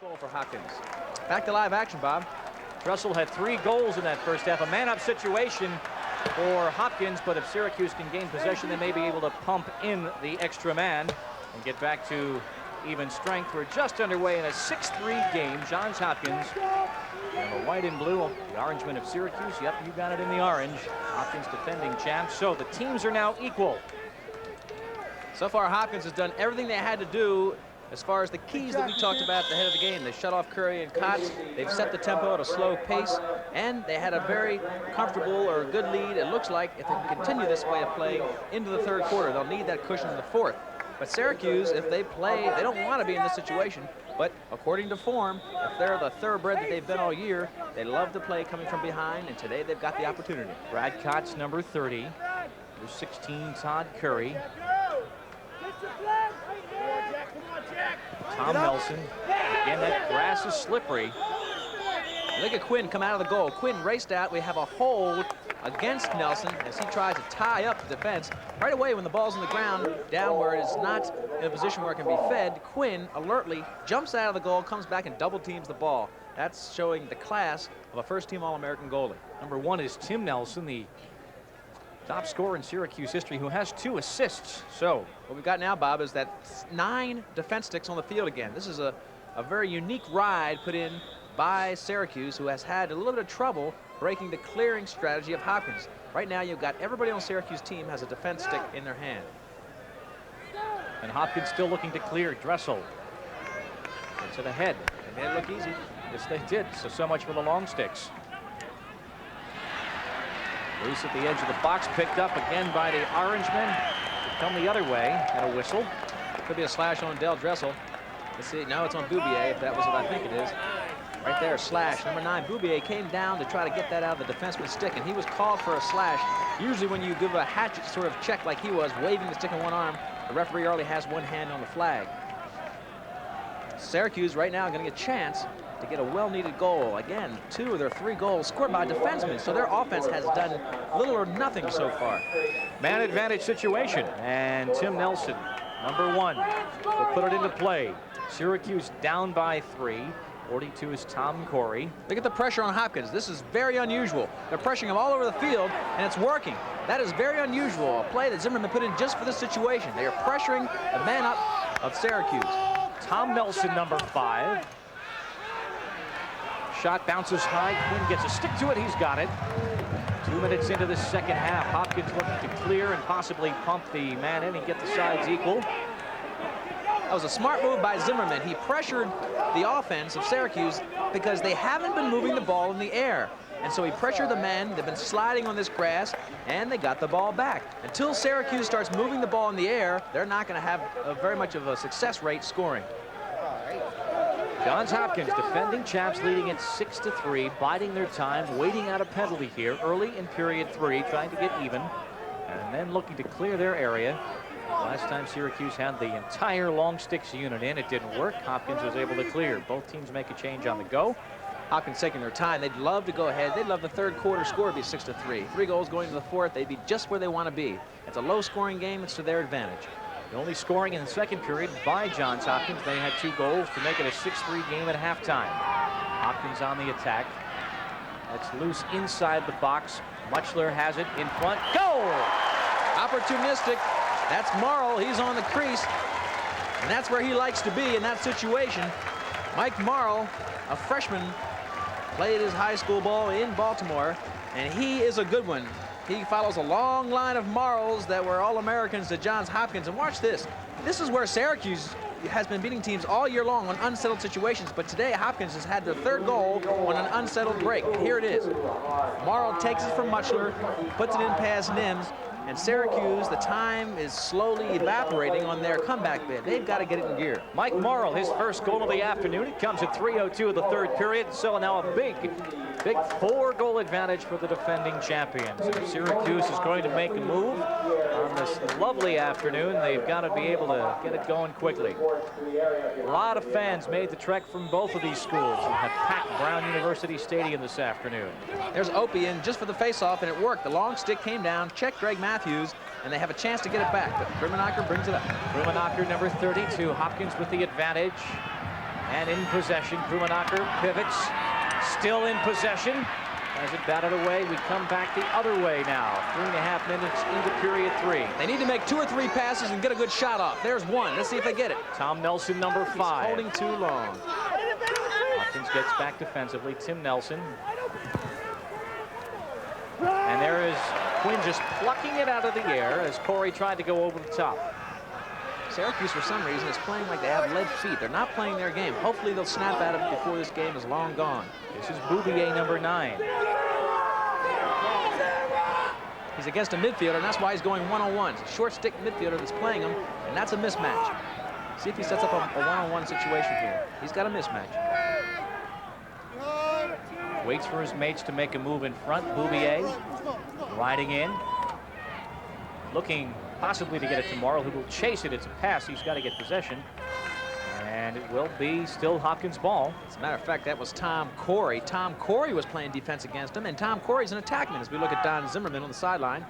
Goal for Hopkins. Back to live action, Bob. Dressel had 3 goals in that first half. A man-up situation for Hopkins, but if Syracuse can gain possession, they may be able to pump in the extra man and get back to even strength. We're just underway in a 6-3 game. Johns Hopkins, and the white and blue, the Orangemen of Syracuse. Yep, you got it in the orange. Hopkins defending champs. So the teams are now equal. So far, Hopkins has done everything they had to do as far as the keys that we talked about at the head of the game. They shut off Curry and Kotz. They've set the tempo at a slow pace, and they had a very comfortable or good lead. It looks like if they can continue this way of play into the third quarter, they'll need that cushion in the fourth. But Syracuse, if they play, they don't want to be in this situation, but according to form, if they're the thoroughbred that they've been all year, they love to play coming from behind, and today they've got the opportunity. Brad Kotz, number 30. There's 16, Todd Curry. Tom Nelson. Again, that grass is slippery. Look at Quinn come out of the goal. Quinn raced out. We have a hold against Nelson as he tries to tie up the defense. Right away when the ball's on the ground, down where it is not in a position where it can be fed, Quinn alertly jumps out of the goal, comes back and double teams the ball. That's showing the class of a first-team All-American goalie. Number 1 is Tim Nelson, the top scorer in Syracuse history, who has 2 assists. So what we've got now, Bob, is that 9 defense sticks on the field again. This is a very unique ride put in by Syracuse, who has had a little bit of trouble breaking the clearing strategy of Hopkins. Right now, you've got everybody on Syracuse team has a defense stick in their hand. And Hopkins still looking to clear. Dressel gets it ahead. And they look easy. Yes, they did. So much for the long sticks. Loose at the edge of the box, picked up again by the Orangemen. Come the other way, and a whistle. Could be a slash on Del Dressel. Let's see, no, it's on Bubier, if that was what I think it is. Right there, slash. Number 9, Bubier came down to try to get that out of the defenseman's stick, and he was called for a slash. Usually when you give a hatchet sort of check like he was, waving the stick in one arm, the referee only has one hand on the flag. Syracuse right now going to get a chance to get a well-needed goal. Again, 2 of their 3 goals scored by defensemen, so their offense has done little or nothing so far. Man advantage situation, and Tim Nelson, number 1, will put it into play. Syracuse down by 3. 42 is Tom Corey. Look at the pressure on Hopkins. This is very unusual. They're pressuring him all over the field, and it's working. That is very unusual. A play that Zimmerman put in just for this situation. They are pressuring the man up of Syracuse. Tom Nelson, number 5. Shot bounces high. Quinn gets a stick to it. He's got it. 2 minutes into the second half. Hopkins looking to clear and possibly pump the man in and get the sides equal. That was a smart move by Zimmerman. He pressured the offense of Syracuse because they haven't been moving the ball in the air. And so he pressured the men. They've been sliding on this grass, and they got the ball back. Until Syracuse starts moving the ball in the air, they're not going to have very much of a success rate scoring. Johns Hopkins, defending champs, leading it 6-3, biding their time, waiting out a penalty here early in period 3, trying to get even, and then looking to clear their area. Last time Syracuse had the entire long sticks unit in, it didn't work. Hopkins was able to clear. Both teams make a change on the go. Hopkins taking their time. They'd love to go ahead. They'd love the third quarter score to be 6-3. 3 goals going to the fourth. They'd be just where they want to be. It's a low-scoring game. It's to their advantage. The only scoring in the second period by Johns Hopkins. They had 2 goals to make it a 6-3 game at halftime. Hopkins on the attack. That's loose inside the box. Muchler has it in front. Goal! Opportunistic. That's Morrill. He's on the crease. And that's where he likes to be in that situation. Mike Morrill, a freshman, played his high school ball in Baltimore, and he is a good one. He follows a long line of Morrills that were All-Americans to Johns Hopkins. And watch this. This is where Syracuse has been beating teams all year long on unsettled situations, but today Hopkins has had their 3rd goal on an unsettled break. Here it is. Morrill takes it from Muchler, puts it in past Nims, and Syracuse, the time is slowly evaporating on their comeback bid. They've got to get it in gear. Mike Morrill, his first goal of the afternoon. It comes at 3:02 of the third period. So now a big 4-goal advantage for the defending champions. If Syracuse is going to make a move on this lovely afternoon, they've got to be able to get it going quickly. A lot of fans made the trek from both of these schools and have packed Brown University Stadium this afternoon. There's Opie in just for the face-off, and it worked. The long stick came down, checked Greg Matthews, and they have a chance to get it back, but Krummenacher brings it up. Krummenacher, number 32. Hopkins with the advantage. And in possession, Krummenacher pivots, still in possession. As it batted away, we come back the other way now. 3.5 minutes into period 3. They need to make 2 or 3 passes and get a good shot off. There's one. Let's see if they get it. Tom Nelson, number 5. He's holding too long. Hopkins gets back defensively. Tim Nelson. And there is Quinn just plucking it out of the air as Corey tried to go over the top. Syracuse, for some reason, is playing like they have lead feet. They're not playing their game. Hopefully, they'll snap at it before this game is long gone. This is Bubier, number 9. He's against a midfielder, and that's why he's going one-on-one. It's a short stick midfielder that's playing him, and that's a mismatch. See if he sets up a one-on-one situation here. He's got a mismatch. Waits for his mates to make a move in front. Bubier riding in. Looking possibly to get it to Morrill, who will chase it. It's a pass. He's got to get possession. And it will be still Hopkins' ball. As a matter of fact, that was Tom Corey. Tom Corey was playing defense against him, and Tom Corey's an attackman as we look at Don Zimmerman on the sideline.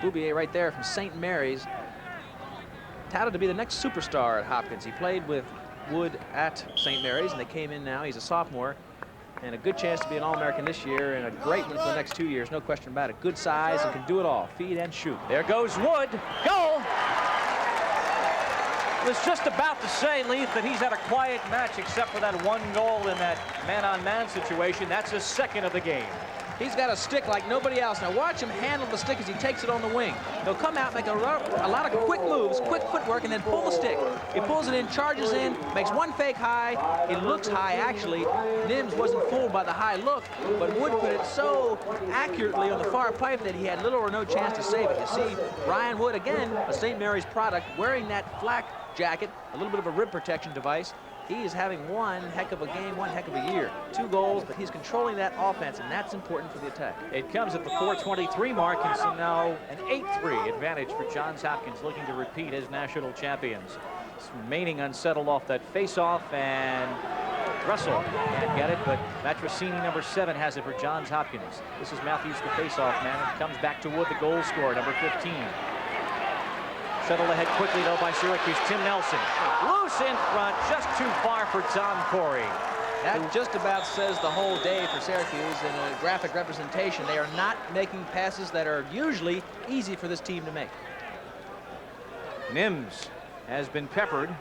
Bubier right there from St. Mary's, touted to be the next superstar at Hopkins. He played with Wood at St. Mary's, and they came in now. He's a sophomore, and a good chance to be an All-American this year, and a great one for the next 2 years, no question about it. Good size and can do it all, feed and shoot. There goes Wood. Goal! I was just about to say, Leith, that he's had a quiet match except for that 1 goal in that man-on-man situation. That's his 2nd of the game. He's got a stick like nobody else. Now watch him handle the stick as he takes it on the wing. He'll come out, make a lot of quick moves, quick footwork, and then pull the stick. He pulls it in, charges in, makes 1 fake high. It looks high, actually. Nims wasn't fooled by the high look, but Wood put it so accurately on the far pipe that he had little or no chance to save it. You see, Ryan Wood, again, a St. Mary's product, wearing that flak jacket, a little bit of a rib protection device. He is having one heck of a game, one heck of a year. 2 goals, but he's controlling that offense, and that's important for the attack. It comes at the 4:23 mark, and so now an 8-3 advantage for Johns Hopkins, looking to repeat as national champions. It's remaining unsettled off that face-off, and Russell can't get it, but Matrosini, number 7, has it for Johns Hopkins. This is Matthews, the face-off man, and comes back to Wood, the goal scorer, number 15. Shuttled ahead quickly, though, by Syracuse. Tim Nelson. Loose in front, just too far for Tom Corey. That just about says the whole day for Syracuse in a graphic representation. They are not making passes that are usually easy for this team to make. Nims has been peppered.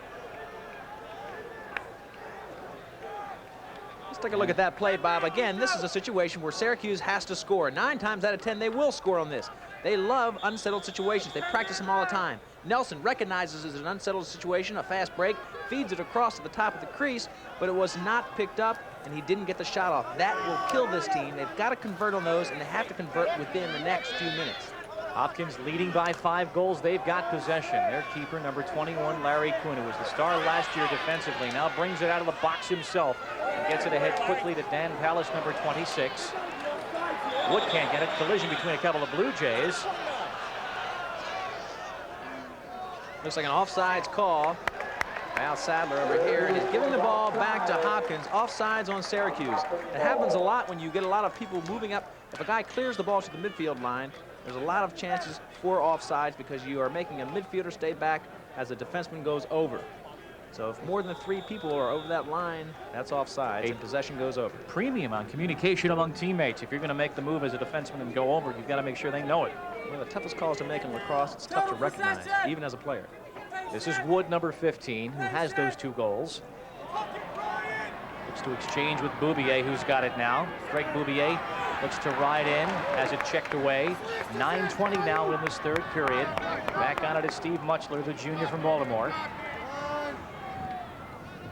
Let's take a look at that play, Bob. Again, this is a situation where Syracuse has to score. 9 times out of 10, they will score on this. They love unsettled situations. They practice them all the time. Nelson recognizes it's an unsettled situation, a fast break, feeds it across to the top of the crease, but it was not picked up, and he didn't get the shot off. That will kill this team. They've got to convert on those, and they have to convert within the next few minutes. Hopkins leading by 5 goals. They've got possession. Their keeper, number 21, Larry Quinn, who was the star last year defensively, now brings it out of the box himself and gets it ahead quickly to Dan Pallas, number 26. Wood can't get it. Collision between a couple of Blue Jays. Looks like an offsides call. Val Sadler over here, and he's giving the ball back to Hopkins. Offsides on Syracuse. It happens a lot when you get a lot of people moving up. If a guy clears the ball to the midfield line, there's a lot of chances for offsides because you are making a midfielder stay back as a defenseman goes over. So if more than 3 people are over that line, that's offside, and possession goes over. Premium on communication among teammates. If you're going to make the move as a defenseman and go over, you've got to make sure they know it. One of the toughest calls to make in lacrosse. It's tough to recognize, even as a player. This is Wood, number 15, who has those 2 goals. Looks to exchange with Bubier, who's got it now. Greg Bubier looks to ride in, has it checked away. 9:20 now in this 3rd period. Back on it is Steve Muchler, the junior from Baltimore.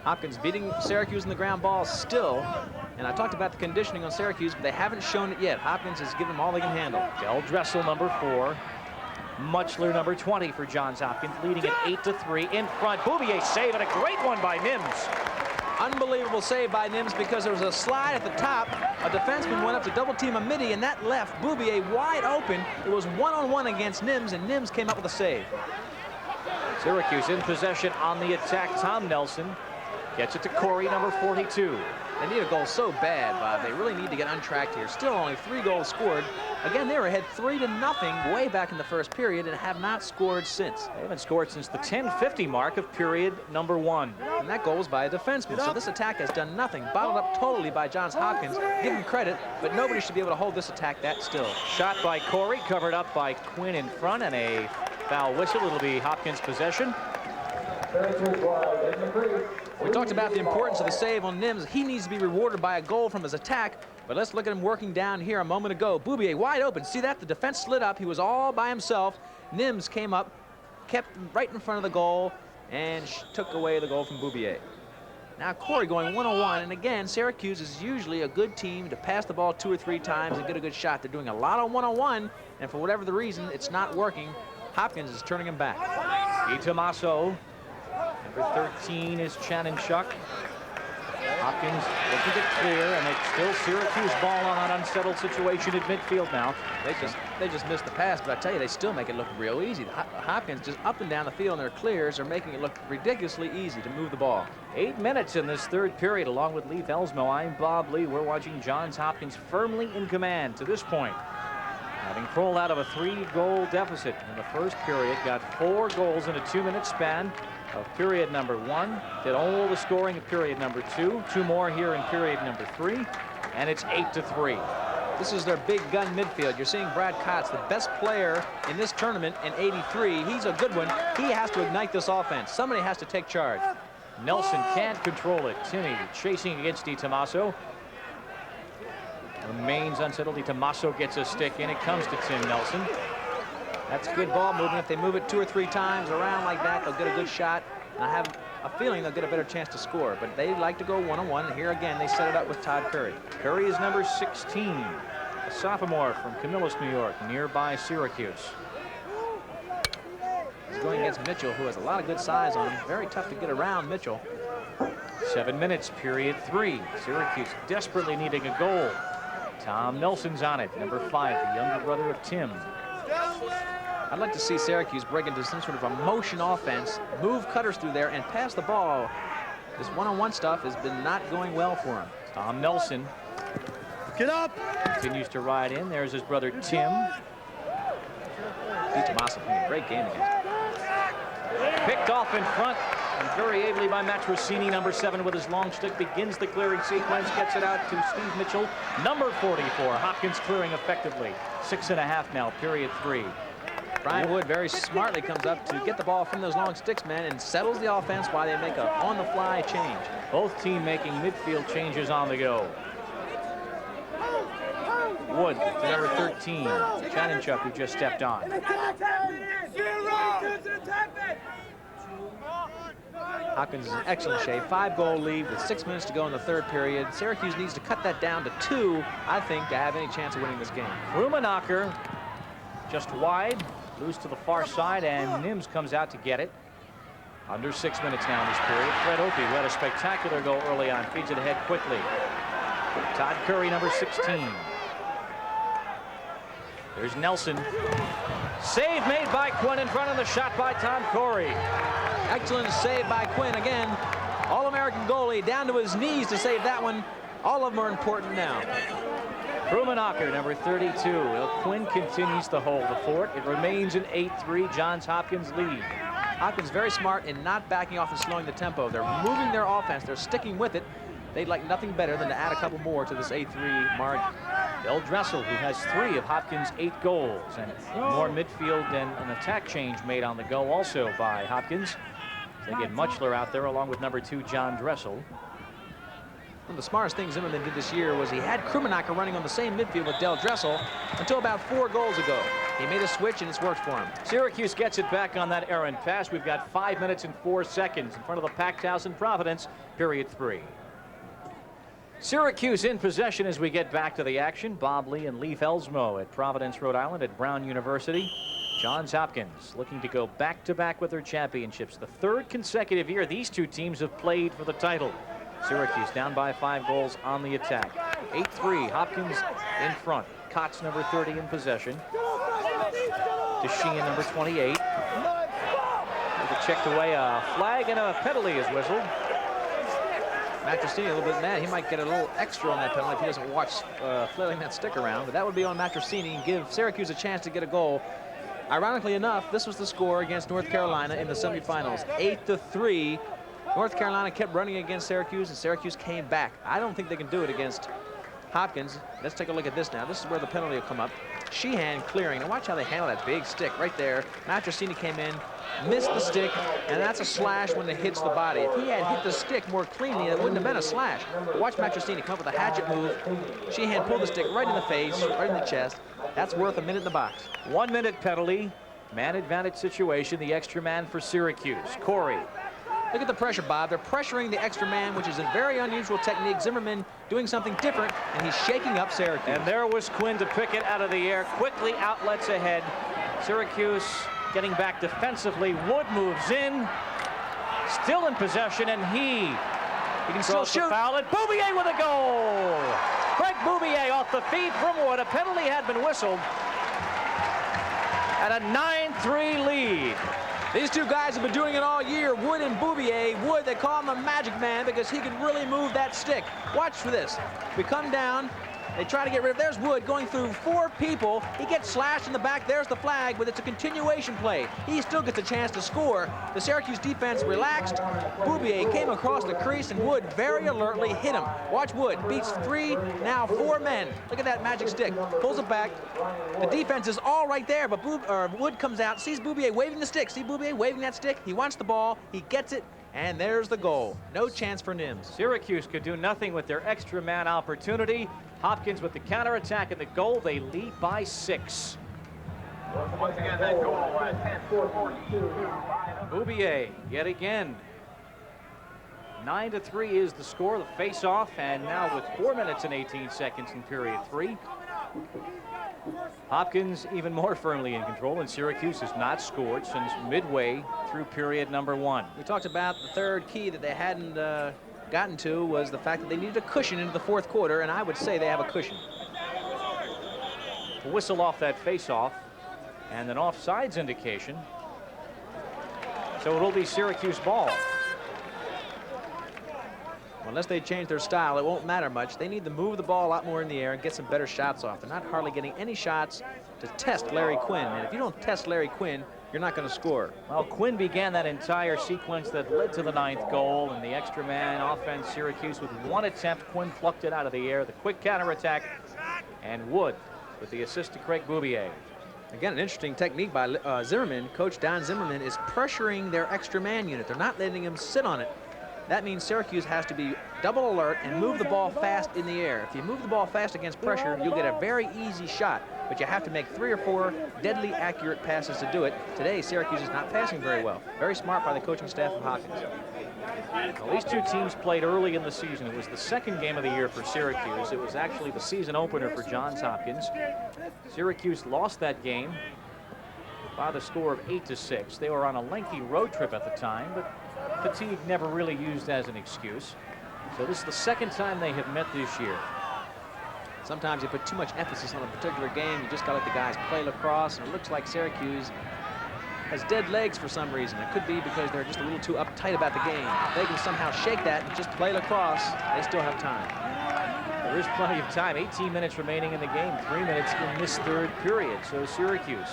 Hopkins beating Syracuse in the ground ball still. And I talked about the conditioning on Syracuse, but they haven't shown it yet. Hopkins has given them all they can handle. Del Dressel, number 4. Muchler, number 20 for Johns Hopkins, leading at 8-3 in front. Bubier save, and a great one by Nims. Unbelievable save by Nims because there was a slide at the top. A defenseman went up to double team a midi, and that left Bubier wide open. It was one-on-one against Nims, and Nims came up with a save. Syracuse in possession on the attack. Tom Nelson gets it to Corey, number 42. They need a goal so bad, Bob. They really need to get untracked here. Still only 3 goals scored. Again, they were ahead 3-0 way back in the first period and have not scored since. They haven't scored since the 10:50 mark of period number 1. And that goal was by a defenseman. So this attack has done nothing. Bottled up totally by Johns Hopkins. Give him credit, but nobody should be able to hold this attack that still. Shot by Corey, covered up by Quinn in front, and a foul whistle. It'll be Hopkins' possession. We talked about the importance of the save on Nims. He needs to be rewarded by a goal from his attack, but let's look at him working down here a moment ago. Bubier wide open. See that? The defense slid up. He was all by himself. Nims came up, kept him right in front of the goal, and took away the goal from Bubier. Now Corey going 1-on-1, and again, Syracuse is usually a good team to pass the ball 2 or 3 times and get a good shot. They're doing a lot of 1-on-1, and for whatever the reason, it's not working. Hopkins is turning him back. DeTommasso. Number 13 is Chanenchuk. Hopkins looking to clear, and it's still Syracuse ball on an unsettled situation at midfield now. They just missed the pass, but I tell you, they still make it look real easy. Hopkins just up and down the field, and their clears are making it look ridiculously easy to move the ball. 8 minutes in this third period, along with Leif Elsmo. I'm Bob Lee. We're watching Johns Hopkins firmly in command to this point. Having crawled out of a 3-goal deficit in the first period, got 4 goals in a 2-minute span of period number 1, did all the scoring of period number 2, 2 more here in period number 3, and it's 8-3. This is their big gun midfield. You're seeing Brad Kotz, the best player in this tournament in '83. He's a good one. He has to ignite this offense. Somebody has to take charge. Nelson can't control it. Timmy chasing against DeTommasso. Remains unsettled. DeTommasso gets a stick in. It comes to Tim Nelson. That's good ball movement. If they move it 2 or 3 times around like that, they'll get a good shot. And I have a feeling they'll get a better chance to score. But they like to go 1-on-1. And here again, they set it up with Todd Curry. Curry is number 16, a sophomore from Camillus, New York, nearby Syracuse. He's going against Mitchell, who has a lot of good size on him. Very tough to get around Mitchell. 7 minutes, period 3. Syracuse desperately needing a goal. Tom Nelson's on it, number 5, the younger brother of Tim. I'd like to see Syracuse break into some sort of a motion offense, move cutters through there, and pass the ball. This 1-on-1 stuff has been not going well for him. Tom Nelson get up. Continues to ride in. There's his brother Tim. DeTommasso playing a great game against him. Picked off in front, and very ably by Matrosini, number 7, with his long stick, begins the clearing sequence, gets it out to Steve Mitchell, number 44. Hopkins clearing effectively. 6.5 now, period 3. Brian Wood very smartly comes up to get the ball from those long sticks, man, and settles the offense while they make a on-the-fly change. Both teams making midfield changes on the go. Wood to number 13, Chanenchuk, who just stepped on. Hopkins is in excellent shape. 5-goal lead with 6 minutes to go in the third period. Syracuse needs to cut that down to 2, I think, to have any chance of winning this game. Krummenacher just wide, loose to the far side, and Nims comes out to get it. Under 6 minutes now in this period. Fred Opie, who had a spectacular goal early on, feeds it ahead quickly. Todd Curry, number 16. There's Nelson. Save made by Quinn in front of the shot by Tom Corey. Excellent save by Quinn again. All-American goalie down to his knees to save that one. All of them are important now. Krummenacher, number 32. Well, Quinn continues to hold the fort. It remains an 8-3 Johns Hopkins lead. Hopkins very smart in not backing off and slowing the tempo. They're moving their offense. They're sticking with it. They'd like nothing better than to add a couple more to this 8-3 margin. Del Dressel, who has 3 of Hopkins' 8 goals, and more midfield than an attack change made on the go also by Hopkins. They get Muchler out there along with number 2, John Dressel. One of the smartest things Zimmerman did this year was he had Krummenacher running on the same midfield with Del Dressel until about 4 goals ago. He made a switch, and it's worked for him. Syracuse gets it back on that errant pass. We've got 5 minutes and 4 seconds in front of the packed house in Providence, period 3. Syracuse in possession as we get back to the action. Bob Lee and Leif Elsmo at Providence, Rhode Island at Brown University. Johns Hopkins looking to go back-to-back with their championships. The 3rd consecutive year these two teams have played for the title. Syracuse down by 5 goals on the attack. 8-3, Hopkins in front. Kotz, number 30, in possession. To Sheehan, number 28. Checked away, a flag and a penalty is whistled. Matrosini a little bit mad. He might get a little extra on that penalty if he doesn't watch flailing that stick around, but that would be on Matrosini and give Syracuse a chance to get a goal. Ironically enough, this was the score against North Carolina in the semifinals, 8-3. North Carolina kept running against Syracuse, and Syracuse came back. I don't think they can do it against Hopkins. Let's take a look at this now. This is where the penalty will come up. Sheehan clearing. And watch how they handle that big stick right there. Matrosini came in, missed the stick, and that's a slash when it hits the body. If he had hit the stick more cleanly, it wouldn't have been a slash. But watch Matrosini come up with a hatchet move. Sheehan pulled the stick right in the face, right in the chest. That's worth a minute in the box. 1 minute penalty. Man advantage situation. The extra man for Syracuse. Corey. Look at the pressure, Bob. They're pressuring the extra man, which is a very unusual technique. Zimmerman doing something different, and he's shaking up Syracuse. And there was Quinn to pick it out of the air. Quickly outlets ahead. Syracuse getting back defensively. Wood moves in. Still in possession, and he can still shoot. Foul it. Bubier with a goal. Craig Bubier off the feed from Wood. A penalty had been whistled. At a 9-3 lead. These two guys have been doing it all year, Wood and Bubier. Wood, they call him the magic man because he can really move that stick. Watch for this. We come down, they try to get rid of, there's Wood going through 4 people. He gets slashed in the back, there's the flag, but it's a continuation play. He still gets a chance to score. The Syracuse defense relaxed. Bubier came across the crease, and Wood very alertly hit him. Watch Wood, beats 3, now 4 men. Look at that magic stick, pulls it back. The defense is all right there, but Wood comes out, sees Bubier waving the stick. See Bubier waving that stick? He wants the ball, he gets it, and there's the goal. No chance for Nims. Syracuse could do nothing with their extra man opportunity. Hopkins with the counterattack and the goal. They lead by 6. Once again, that goal, 10-4. Bubier yet again. 9-3 is the score, the face-off, and now with 4 minutes and 18 seconds in period 3. Hopkins even more firmly in control, and Syracuse has not scored since midway through period number 1. We talked about the third key that they hadn't gotten to was the fact that they needed a cushion into the 4th quarter, and I would say they have a cushion. Whistle off that face-off, and an offsides indication. So it'll be Syracuse ball. Unless they change their style, it won't matter much. They need to move the ball a lot more in the air and get some better shots off. They're not hardly getting any shots to test Larry Quinn, and if you don't test Larry Quinn, you're not going to score. Well, Quinn began that entire sequence that led to the 9th goal, and the extra man offense. Syracuse with 1 attempt. Quinn plucked it out of the air. The quick counterattack, and Wood with the assist to Craig Bubier. Again, an interesting technique by Zimmerman. Coach Don Zimmerman is pressuring their extra man unit. They're not letting him sit on it. That means Syracuse has to be double alert and move the ball fast in the air. If you move the ball fast against pressure, you'll get a very easy shot, but you have to make 3 or 4 deadly accurate passes to do it. Today, Syracuse is not passing very well. Very smart by the coaching staff of Hopkins. Well, these two teams played early in the season. It was the 2nd game of the year for Syracuse. It was actually the season opener for Johns Hopkins. Syracuse lost that game by the score of 8-6. They were on a lengthy road trip at the time, but fatigue never really used as an excuse. So this is the 2nd time they have met this year. Sometimes you put too much emphasis on a particular game. You just got to let the guys play lacrosse, and it looks like Syracuse has dead legs for some reason. It could be because they're just a little too uptight about the game. If they can somehow shake that and just play lacrosse, they still have time. There is plenty of time. 18 minutes remaining in the game. 3 minutes in this 3rd period. So Syracuse,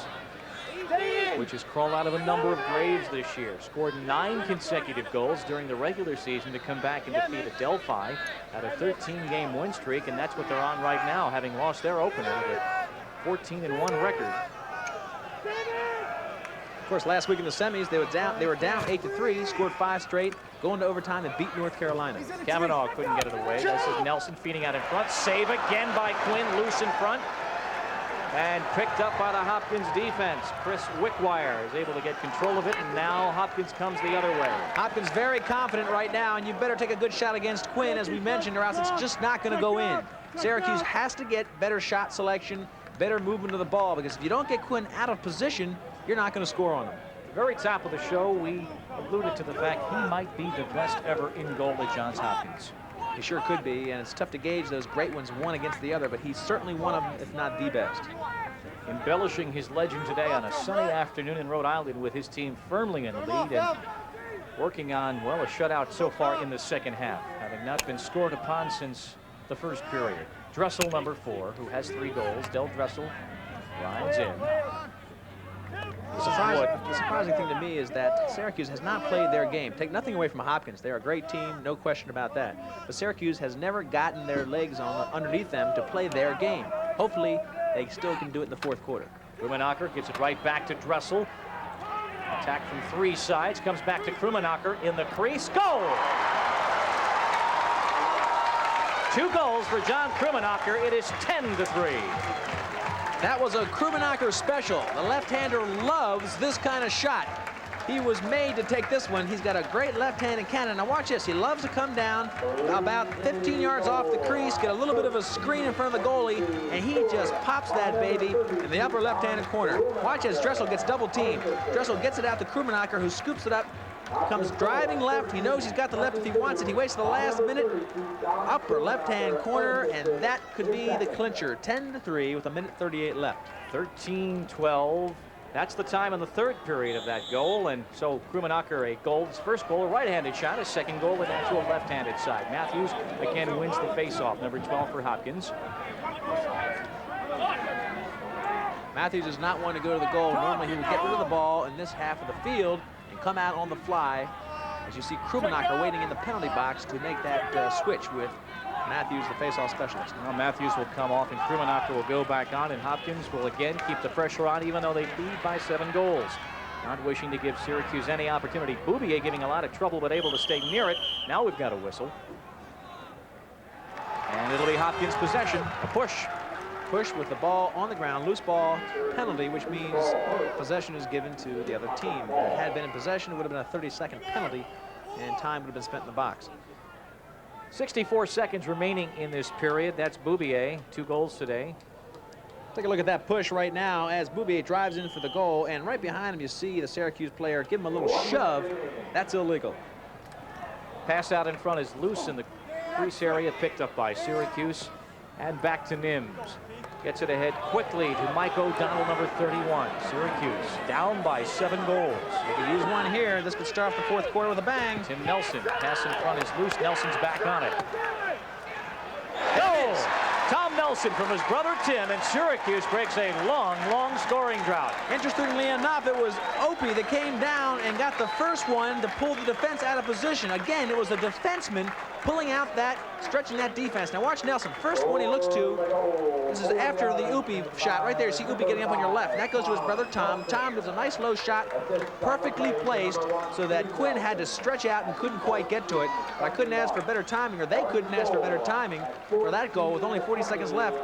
which has crawled out of a number of graves this year, scored 9 consecutive goals during the regular season to come back and defeat Adelphi at a 13-game win streak, and that's what they're on right now, having lost their opener with a 14-1 record. Of course, last week in the semis, they were down 8-3, scored 5 straight, going to overtime and beat North Carolina. Kavanaugh couldn't get it away. This is Nelson feeding out in front. Save again by Quinn, loose in front. And picked up by the Hopkins defense. Chris Wickwire is able to get control of it, and now Hopkins comes the other way. Hopkins very confident right now, and you better take a good shot against Quinn, as we mentioned, or else it's just not going to go in. Syracuse has to get better shot selection, better movement of the ball, because if you don't get Quinn out of position, you're not going to score on him. At the very top of the show, we alluded to the fact he might be the best ever in goal at Johns Hopkins. He sure could be, and it's tough to gauge those great ones one against the other, but he's certainly one of them, if not the best. Embellishing his legend today on a sunny afternoon in Rhode Island with his team firmly in the lead. And working on, well, a shutout so far in the second half, having not been scored upon since the first period. Dressel, number 4, who has 3 goals. Del Dressel rides in. The surprising thing to me is that Syracuse has not played their game. Take nothing away from Hopkins. They're a great team, no question about that. But Syracuse has never gotten their legs on underneath them to play their game. Hopefully, they still can do it in the fourth quarter. Krummenacher gets it right back to Dressel. Attack from 3 sides, comes back to Krummenacher in the crease. Goal! 2 goals for John Krummenacher. It is 10-3. That was a Krummenacher special. The left-hander loves this kind of shot. He was made to take this one. He's got a great left-handed cannon. Now watch this. He loves to come down about 15 yards off the crease, get a little bit of a screen in front of the goalie, and he just pops that baby in the upper left-handed corner. Watch as Dressel gets double-teamed. Dressel gets it out to Krummenacher, who scoops it up, comes driving left. He knows he's got the left if he wants it. He waits to the last minute. Upper left-hand corner, and that could be the clincher. 10-3 with 1:38 left. 13-12. That's the time in the third period of that goal, and so Krummenacher a goal. His first goal, a right-handed shot. His second goal, a natural left-handed side. Matthews again wins the face-off, number 12 for Hopkins. Matthews does not want to go to the goal. Normally he would get rid of the ball in this half of the field and come out on the fly. As you see Krummenacher waiting in the penalty box to make that switch with Matthews, the face-off specialist. Well, Matthews will come off and Krummenacher will go back on, and Hopkins will again keep the pressure on even though they lead by 7 goals. Not wishing to give Syracuse any opportunity. Bubier giving a lot of trouble but able to stay near it. Now we've got a whistle. And it'll be Hopkins' possession. A push. Push with the ball on the ground, loose ball penalty, which means possession is given to the other team. If it had been in possession, it would have been a 30-second penalty, and time would have been spent in the box. 64 seconds remaining in this period. That's Bubier, 2 goals today. Take a look at that push right now as Bubier drives in for the goal, and right behind him you see the Syracuse player give him a little shove. That's illegal. Pass out in front is loose in the crease area, picked up by Syracuse, and back to Nims. Gets it ahead quickly to Mike O'Donnell, number 31. Syracuse down by 7 goals. They could use one here. This could start off the fourth quarter with a bang. Tim Nelson, pass in front is loose. Nelson's back on it. Goal! Tom Nelson from his brother Tim, and Syracuse breaks a long, long scoring drought. Interestingly enough, it was Opie that came down and got the first one to pull the defense out of position. Again, it was the defenseman pulling out that, stretching that defense. Now watch Nelson. First one he looks to, this is after the Opie shot. Right there, you see Opie getting up on your left. And that goes to his brother Tom. Tom does a nice low shot, perfectly placed, so that Quinn had to stretch out and couldn't quite get to it. But I couldn't ask for better timing, or they couldn't ask for better timing for that goal with only 40 seconds left.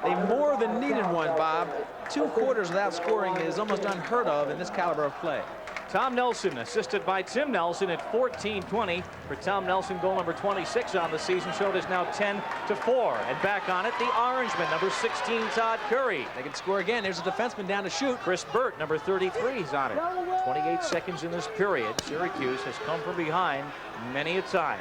They more than needed one, Bob. 2 quarters without scoring is almost unheard of in this caliber of play. Tom Nelson assisted by Tim Nelson at 14-20. For Tom Nelson, goal number 26 on the season, so it is now 10-4. And back on it, the Orangeman, number 16, Todd Curry. They can score again. There's a defenseman down to shoot. Chris Burt, number 33, is on it. 28 seconds in this period. Syracuse has come from behind many a time.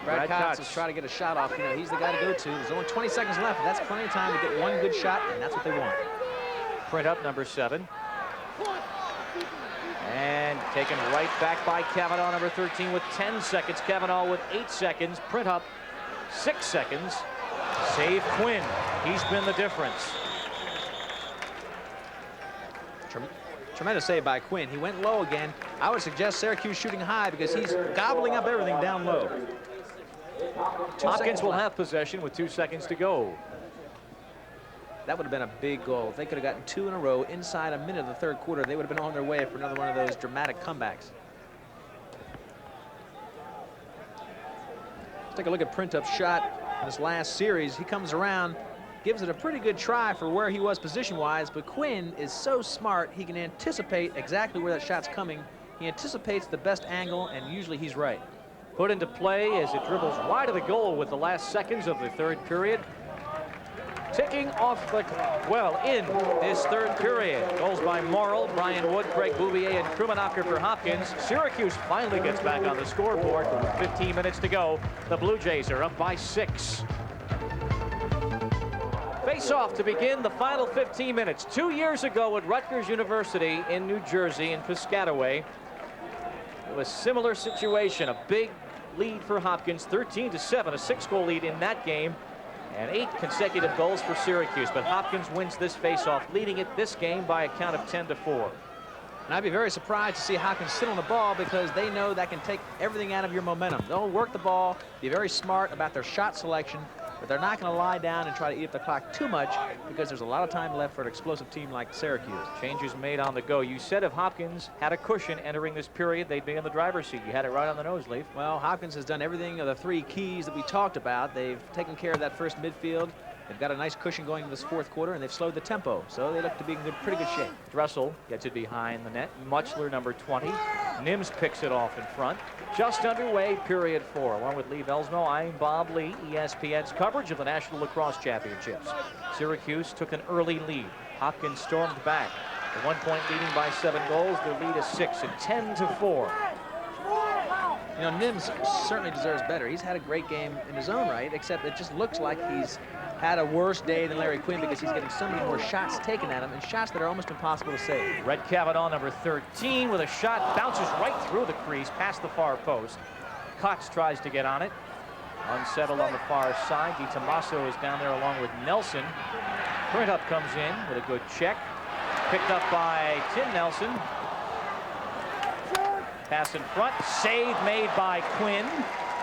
Brad Kotz is trying to get a shot off. You know, he's the guy to go to. There's only 20 seconds left. That's plenty of time to get one good shot, and that's what they want. Print up, number 7. And taken right back by Cavanaugh, number 13, with 10 seconds. Cavanaugh with 8 seconds. Print up, 6 seconds. Save Quinn. He's been the difference. Tremendous save by Quinn. He went low again. I would suggest Syracuse shooting high because he's gobbling up everything down low. Hopkins will have possession with 2 seconds to go. That would have been a big goal. If they could have gotten 2 in a row inside a minute of the third quarter, they would have been on their way for another one of those dramatic comebacks. Let's take a look at Printup's shot in this last series. He comes around, gives it a pretty good try for where he was position-wise, but Quinn is so smart, he can anticipate exactly where that shot's coming. He anticipates the best angle, and usually he's right. Put into play as it dribbles wide of the goal with the last seconds of the third period. Ticking off the, well, in this third period. Goals by Morrill, Brian Wood, Craig Bubier, and Krummenacher for Hopkins. Syracuse finally gets back on the scoreboard with 15 minutes to go. The Blue Jays are up by 6. Face-off to begin the final 15 minutes. 2 years ago at Rutgers University in New Jersey in Piscataway, A similar situation, a big lead for Hopkins, 13-7, a 6-goal lead in that game, and 8 consecutive goals for Syracuse. But Hopkins wins this faceoff, leading it this game by a count of 10-4. And I'd be very surprised to see Hopkins sit on the ball, because they know that can take everything out of your momentum. They'll work the ball, be very smart about their shot selection, but they're not going to lie down and try to eat up the clock too much, because there's a lot of time left for an explosive team like Syracuse. Changes made on the go. You said if Hopkins had a cushion entering this period, they'd be in the driver's seat. You had it right on the nose, Leaf. Well, Hopkins has done everything of the 3 keys that we talked about. They've taken care of that first midfield. They've got a nice cushion going into this 4th quarter, and they've slowed the tempo, so they look to be in pretty good shape. Dressel gets it behind the net. Muchler, number 20. Nims picks it off in front. Just underway, period 4. Along with Lee Velsmo, I'm Bob Lee, ESPN's coverage of the National Lacrosse Championships. Syracuse took an early lead. Hopkins stormed back. The 1-point leading by 7 goals. Their lead is 6 at 10-4. You know, Nims certainly deserves better. He's had a great game in his own right, except it just looks like he's had a worse day than Larry Quinn, because he's getting so many more shots taken at him, and shots that are almost impossible to save. Red Kavanaugh, number 13, with a shot, bounces right through the crease, past the far post. Kotz tries to get on it. Unsettled on the far side. DeTommasso is down there along with Nelson. Brintup comes in with a good check. Picked up by Tim Nelson. Pass in front. Save made by Quinn.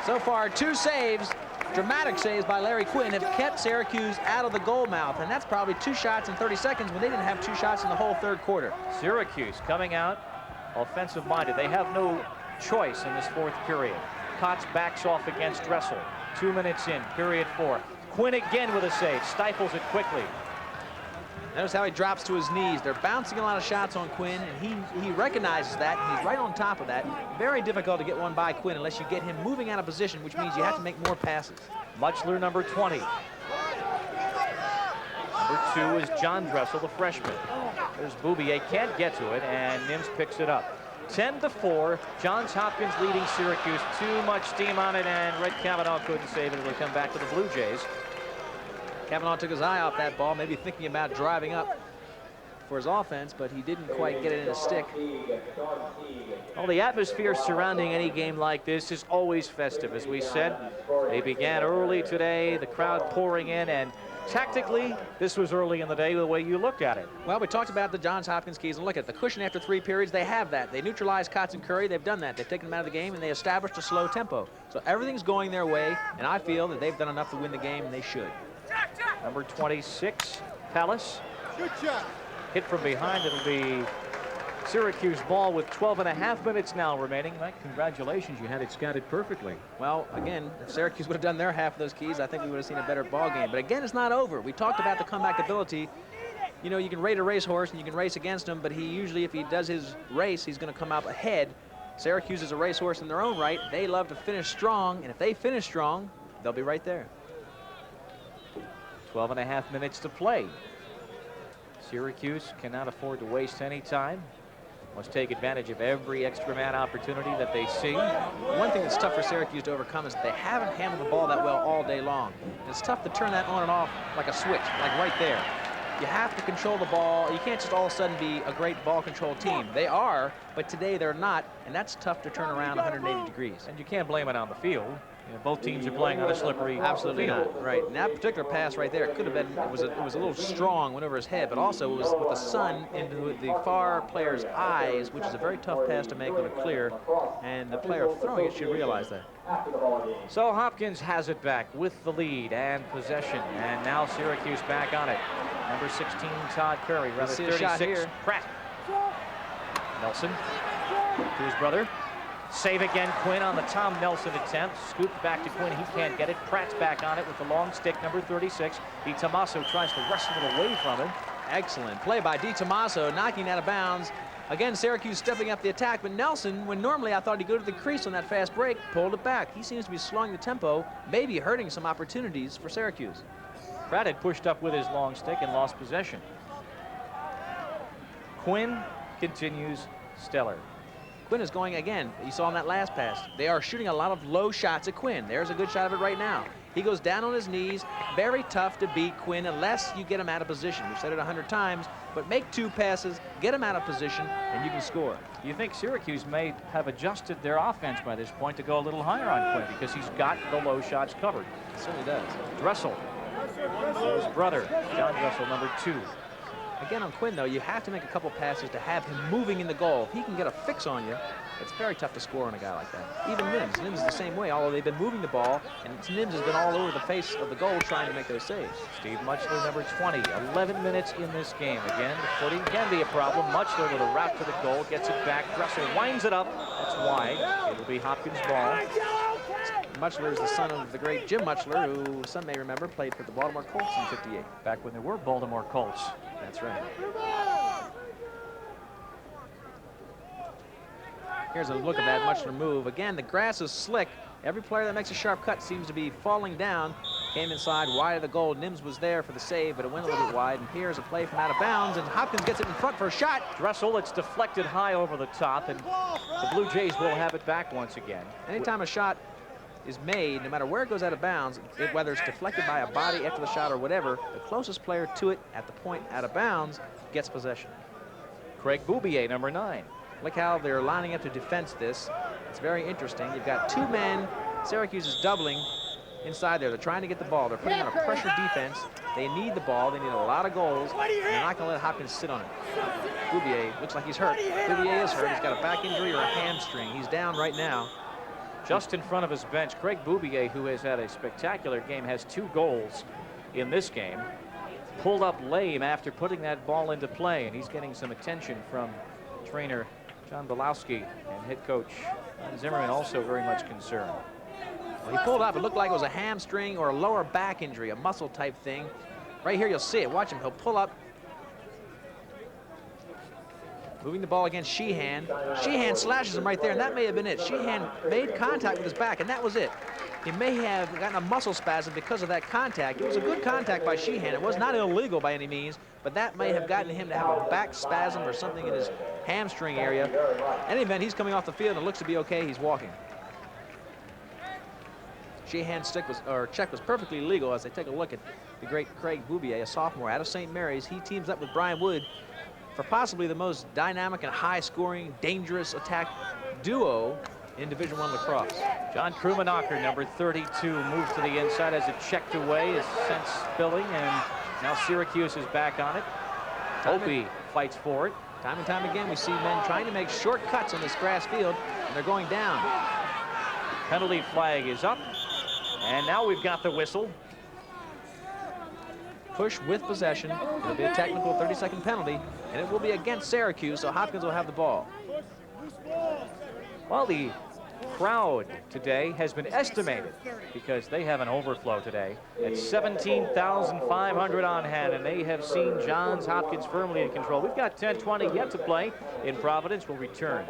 So far, 2 saves, dramatic saves by Larry Quinn, have kept Syracuse out of the goal mouth, and that's probably 2 shots in 30 seconds when they didn't have 2 shots in the whole 3rd quarter. Syracuse coming out offensive-minded. They have no choice in this 4th period. Kotz backs off against Dressel. 2 minutes in, period 4. Quinn again with a save, stifles it quickly. Notice how he drops to his knees. They're bouncing a lot of shots on Quinn, and he recognizes that, and he's right on top of that. Very difficult to get one by Quinn unless you get him moving out of position, which means you have to make more passes. Muchler, number 20. Number 2 is John Dressel, the freshman. There's Bubier, can't get to it, and Nims picks it up. 10-4, Johns Hopkins leading Syracuse. Too much steam on it, and Red Kavanaugh couldn't save it. It'll come back to the Blue Jays. Kavanaugh took his eye off that ball, maybe thinking about driving up for his offense, but he didn't quite get it in his stick. Well, the atmosphere surrounding any game like this is always festive. As we said, they began early today, the crowd pouring in, and tactically, this was early in the day the way you looked at it. Well, we talked about the Johns Hopkins keys, and look at the cushion after 3 periods. They have that. They neutralized Kotz and Curry. They've done that. They've taken them out of the game, and they established a slow tempo. So everything's going their way, and I feel that they've done enough to win the game, and they should. Number 26, Palace. Good shot. Hit from behind. It'll be Syracuse ball with 12.5 minutes now remaining. Mike, congratulations. You had it scouted perfectly. Well, again, if Syracuse would have done their half of those keys, I think we would have seen a better ball game. But again, it's not over. We talked about the comeback ability. You know, you can rate a racehorse and you can race against him, but he usually, if he does his race, he's going to come out ahead. Syracuse is a racehorse in their own right. They love to finish strong, and if they finish strong, they'll be right there. 12.5 minutes to play. Syracuse cannot afford to waste any time. Must take advantage of every extra man opportunity that they see. One thing that's tough for Syracuse to overcome is that they haven't handled the ball that well all day long. And it's tough to turn that on and off like a switch, like right there. You have to control the ball. You can't just all of a sudden be a great ball control team. They are, but today they're not, and that's tough to turn around 180 degrees. And you can't blame it on the field. You know, both teams are playing on a slippery Absolutely field. not. Right. And that particular pass right there, it could have been, it was a little strong, went over his head, but also it was with the sun into the far player's eyes, which is a very tough pass to make on a clear, and the player throwing it should realize that. So Hopkins has it back with the lead and possession, and now Syracuse back on it. Number 16, Todd Curry, rather see a shot 36, here. Pratt. Nelson to his brother. Save again, Quinn on the Tom Nelson attempt. Scooped back to Quinn, he can't get it. Pratt's back on it with the long stick, number 36. DeTommasso tries to wrestle it away from him. Excellent play by DeTommasso, knocking out of bounds. Again, Syracuse stepping up the attack, but Nelson, when normally I thought he'd go to the crease on that fast break, pulled it back. He seems to be slowing the tempo, maybe hurting some opportunities for Syracuse. Pratt had pushed up with his long stick and lost possession. Quinn continues stellar. Quinn is going again. You saw in that last pass. They are shooting a lot of low shots at Quinn. There's a good shot of it right now. He goes down on his knees. Very tough to beat Quinn unless you get him out of position. We've said it 100 times, but make 2 passes, get him out of position, and you can score. You think Syracuse may have adjusted their offense by this point to go a little higher on Quinn because he's got the low shots covered. It certainly does. Dressel, his brother, John Dressel, number 2. Again, on Quinn, though, you have to make a couple passes to have him moving in the goal. If he can get a fix on you, it's very tough to score on a guy like that. Even Nims. Nims is the same way, although they've been moving the ball, and Nims has been all over the face of the goal trying to make those saves. Steve Muchler, number 20. 11 minutes in this game. Again, the footing can be a problem. Muchler with a route to the goal, gets it back. Dressel winds it up. That's wide. It'll be Hopkins' ball. Muchler is the son of the great Jim Muchler, who some may remember played for the Baltimore Colts in '58. Back when there were Baltimore Colts. That's right. Here's a look at that Muchler move. Again, the grass is slick. Every player that makes a sharp cut seems to be falling down. Came inside, wide of the goal. Nims was there for the save, but it went a little bit wide. And here's a play from out of bounds, and Hopkins gets it in front for a shot. Dressel, it's deflected high over the top, and the Blue Jays will have it back once again. Anytime a shot is made, no matter where it goes out of bounds, whether it's deflected by a body after the shot or whatever, the closest player to it at the point out of bounds gets possession. Craig Bubier, number 9. Look how they're lining up to defense this. It's very interesting. You've got 2 men. Syracuse is doubling inside there. They're trying to get the ball. They're putting on a pressure defense. They need the ball. They need a lot of goals. And they're not going to let Hopkins sit on it. Bubier looks like he's hurt. Bubier is hurt. He's got a back injury or a hamstring. He's down right now. Just in front of his bench, Craig Bubier, who has had a spectacular game, has 2 goals in this game. Pulled up lame after putting that ball into play, and he's getting some attention from trainer John Belowski and head coach Zimmerman, also very much concerned. Well, he pulled up. It looked like it was a hamstring or a lower back injury, a muscle type thing. Right here, you'll see it. Watch him. He'll pull up. Moving the ball against Sheehan. Sheehan slashes him right there, and that may have been it. Sheehan made contact with his back, and that was it. He may have gotten a muscle spasm because of that contact. It was a good contact by Sheehan. It was not illegal by any means, but that may have gotten him to have a back spasm or something in his hamstring area. In any event, he's coming off the field and looks to be okay. He's walking. Sheehan's check was perfectly legal as they take a look at the great Craig Bubier, a sophomore out of St. Mary's. He teams up with Brian Wood for possibly the most dynamic and high-scoring, dangerous attack duo in Division I lacrosse. John Krummenacher, number 32, moves to the inside as it checked away, is sent spilling, and now Syracuse is back on it. Opie fights for it. Time and time again, we see men trying to make shortcuts on this grass field, and they're going down. Penalty flag is up, and now we've got the whistle. Push with possession. It'll be a technical 30-second penalty, and it will be against Syracuse, so Hopkins will have the ball. Well, the crowd today has been estimated, because they have an overflow today, at 17,500 on hand, and they have seen Johns Hopkins firmly in control. We've got 10-20 yet to play in Providence. We'll return.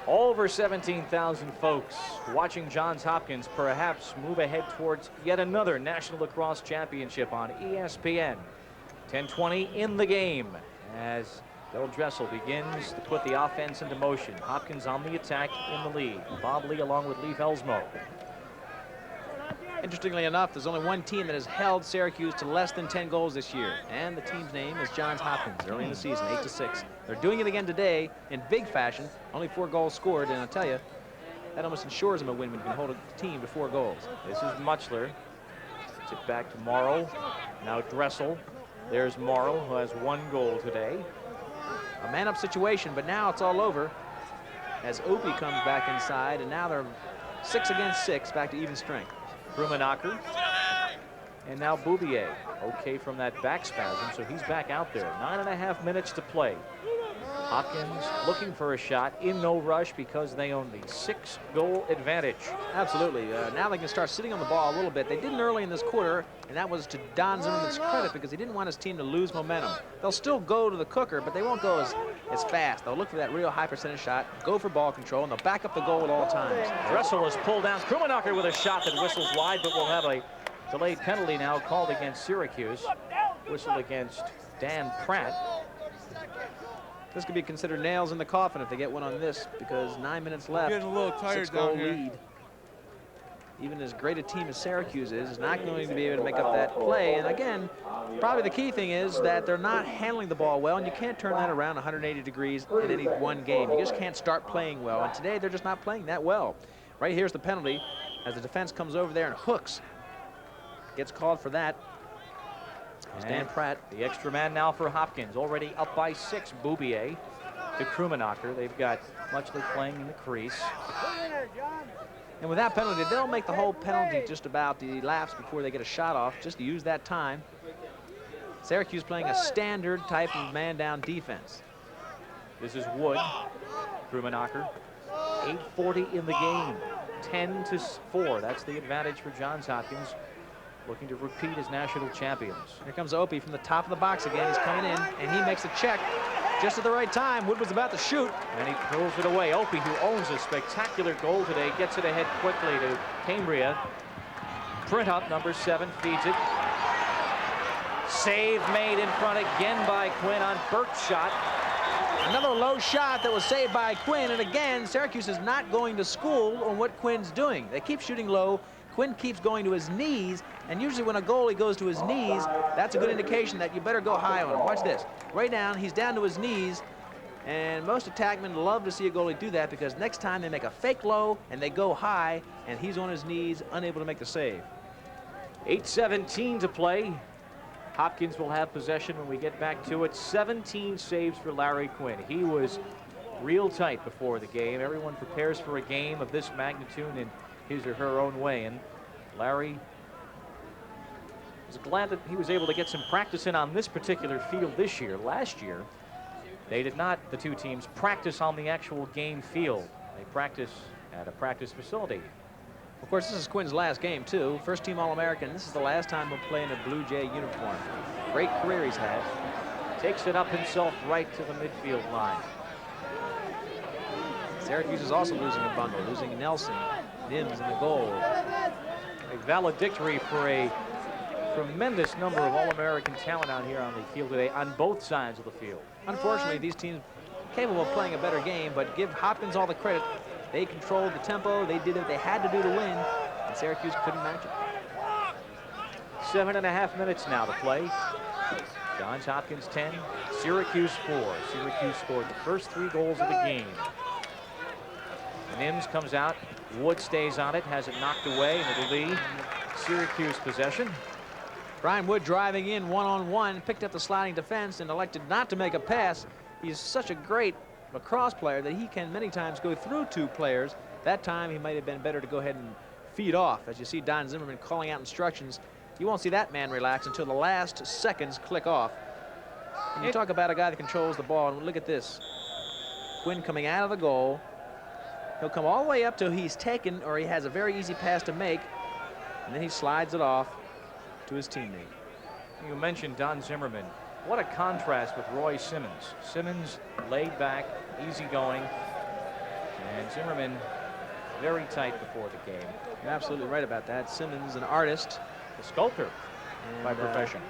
Over 17,000 folks watching Johns Hopkins perhaps move ahead towards yet another National Lacrosse Championship on ESPN. 10-20 in the game as Bill Dressel begins to put the offense into motion. Hopkins on the attack in the lead. Bob Lee along with Leif Elsmo. Interestingly enough, there's only one team that has held Syracuse to less than 10 goals this year, and the team's name is Johns Hopkins. Early in the season, 8-6. They're doing it again today in big fashion. Only 4 goals scored, and I'll tell you, that almost ensures them a win when you can hold a team to 4 goals. This is Muchler. Gets it back to Morrill. Now Dressel. There's Morrill, who has 1 goal today. A man-up situation, but now it's all over as Opie comes back inside, and now they're 6 against 6, back to even strength. Krummenacher. And now Bubier. Okay from that back spasm, so he's back out there. 9.5 minutes to play. Hopkins looking for a shot, in no rush because they own the 6-goal advantage. Absolutely. Now they can start sitting on the ball a little bit. They didn't early in this quarter, and that was to Don Zimmerman's credit because he didn't want his team to lose momentum. They'll still go to the cooker, but they won't go as fast. They'll look for that real high percentage shot, go for ball control, and they'll back up the goal at all times. Dressel is pulled down. Krummenacher with a shot that whistles wide, but will have a delayed penalty now called against Syracuse. Whistle against Dan Pratt. This could be considered nails in the coffin if they get one on this, because 9 minutes left. Getting a little tired 6-goal down here. lead. even as great a team as Syracuse is not going to be able to make up that play. And again, probably the key thing is that they're not handling the ball well, and you can't turn that around 180 degrees in any one game. You just can't start playing well, and today they're just not playing that well. Right here's the penalty as the defense comes over there and hooks. Gets called for that. Dan Pratt. The extra man now for Hopkins, already up by 6. Bubier to Krummenacher. They've got Muchler playing in the crease. And with that penalty, they'll make the whole penalty just about the laps before they get a shot off, just to use that time. Syracuse playing a standard type of man-down defense. This is Wood. Krummenacher. 8:40 in the game. 10-4. That's the advantage for Johns Hopkins, looking to repeat as national champions. Here comes Opie from the top of the box again. He's coming in, and he makes a check just at the right time. Wood was about to shoot. And he pulls it away. Opie, who owns a spectacular goal today, gets it ahead quickly to Cambria. Printup, number 7, feeds it. Save made in front again by Quinn on Burke's shot. Another low shot that was saved by Quinn. And again, Syracuse is not going to school on what Quinn's doing. They keep shooting low. Quinn keeps going to his knees, and usually when a goalie goes to his knees, that's a good indication that you better go high on him. Watch this. Right down, he's down to his knees, and most attackmen love to see a goalie do that because next time they make a fake low and they go high, and he's on his knees, unable to make the save. 8:17 to play. Hopkins will have possession when we get back to it. 17 saves for Larry Quinn. He was real tight before the game. Everyone prepares for a game of this magnitude in his or her own way, and Larry was glad that he was able to get some practice in on this particular field this year. Last year, they did not, the two teams, practice on the actual game field. They practice at a practice facility. Of course, this is Quinn's last game, too. First team All-American. This is the last time he'll play in a Blue Jay uniform. Great career he's had. Takes it up himself right to the midfield line. Syracuse is also losing a bundle, losing Nelson, Nims in the goal. A valedictory for a tremendous number of All-American talent out here on the field today on both sides of the field. Unfortunately, these teams capable of playing a better game, but give Hopkins all the credit. They controlled the tempo. They did what they had to do to win, and Syracuse couldn't match it. 7.5 minutes now to play. Johns Hopkins 10, Syracuse 4. Syracuse scored the first 3 goals of the game. Nims comes out. Wood stays on it, has it knocked away, and it'll be Syracuse possession. Brian Wood driving in one-on-one, picked up the sliding defense and elected not to make a pass. He's such a great lacrosse player that he can many times go through 2 players. That time he might have been better to go ahead and feed off. As you see Don Zimmerman calling out instructions, you won't see that man relax until the last seconds click off. And you talk about a guy that controls the ball, and look at this. Quinn coming out of the goal. He'll come all the way up till he's taken, or he has a very easy pass to make, and then he slides it off to his teammate. You mentioned Don Zimmerman. What a contrast with Roy Simmons. Simmons laid back, easygoing, and Zimmerman very tight before the game. You're absolutely right about that. Simmons, an artist, a sculptor by profession.